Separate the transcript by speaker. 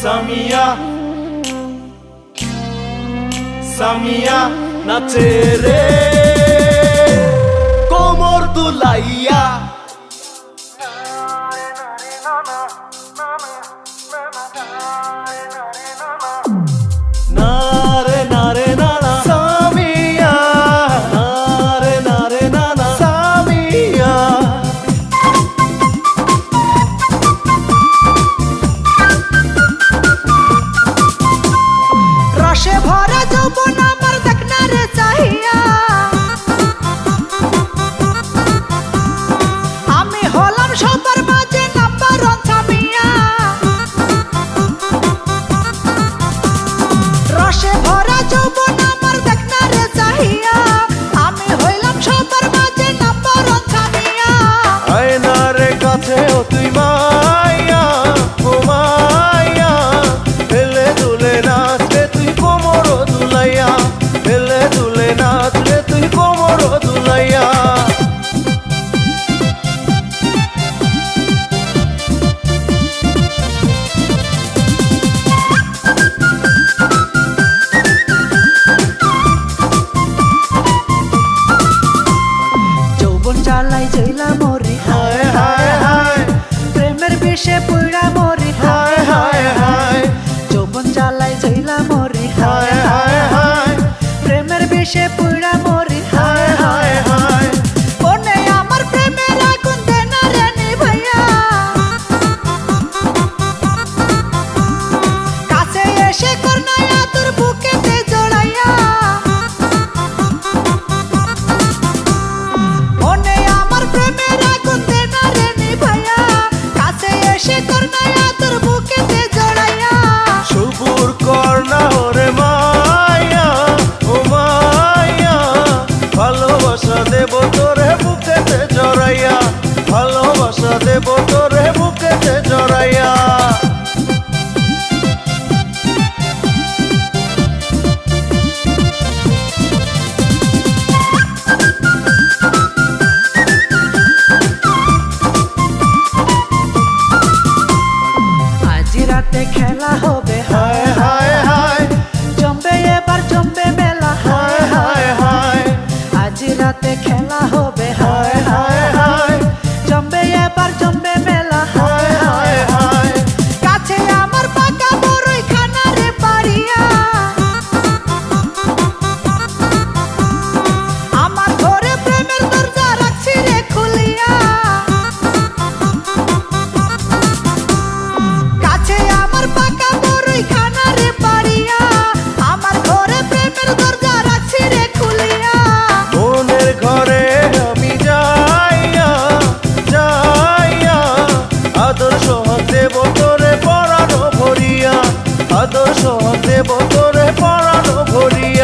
Speaker 1: সামিয়া সামিয়া নাচে রে কোমর দুলাইয়া। নারে নারে নানা সামিয়া, নারে নারে নানা সামিয়া।
Speaker 2: রসে ভরা যৌবন আমার দেখনা রে চাহিয়া, আমি হলাম সবার মাঝে নাম্বার ওয়ান সামিয়া। রসে ভরা যৌবন আমার দেখনা রে চাহিয়া, আমি হইলাম সবার মাঝে নাম্বার ওয়ান সামিয়া।
Speaker 1: আয়নারে কাছে ও তুই মাইয়া, ও মাইয়া হেলে দুলে নাচলে তুই কোমর দুলাইয়া, হেলে দুলে নাচলে তুই কোমর দুলাইয়া।
Speaker 2: যৌবন জ্বালাই জইলা মরি
Speaker 1: হায় হায় হায়,
Speaker 2: প্রেমের বিষে পুইড়া মরি
Speaker 1: হায় হায় হায়,
Speaker 2: যৌবন জ্বালাই জইলা মরি
Speaker 1: হায় হায় হায়,
Speaker 2: প্রেমের বিষে পুইড়া মরি
Speaker 1: হায় হায় হায়।
Speaker 2: কোনে আমার প্রেমের আগুন দেনা রে নিভাইয়া, কাছে এসে করনায়া তোর বুকেতে জড়াইয়া। কোনে আমার প্রেমের আগুন দেনা রে নিভাইয়া, কাছে এসে করনায়া তোর বুকেতে জড়াইয়া।
Speaker 1: সবুর কর না ওরে মাইয়া, ও মাইয়া ভালোবাসা দেব তোরে বুকেতে জড়াইয়া, ভালোবাসা দেব তোরে বুকেতে জড়াইয়া।
Speaker 2: আজ রাতে খেলা হবে
Speaker 1: হায় হায় হায়,
Speaker 2: জমবে এবার জমবে মেলা
Speaker 1: হায় হায় হায়,
Speaker 2: আজ রাতে খেলা হবে
Speaker 1: হায় হায় হায়,
Speaker 2: জমবে এবার জমবে মেলা
Speaker 1: হায় হায় হায়।
Speaker 2: কাছে আমার পাকা বড়ই খানা রে পাড়িয়া, আমার ঘরে প্রেমের দরজা রাখছি রে খুলিয়া। কাছে আমার পাকা বড়ই খানা রে পাড়িয়া, আমার ঘরে প্রেমের দরজা রাখছি রে খুলিয়া।
Speaker 1: মনের ঘরে আমি যাইয়া যাইয়া, আদর্শ দেব তোরে পরানো ভরিয়া, আদর্শ দেব তোরে পরানো ভরিয়া।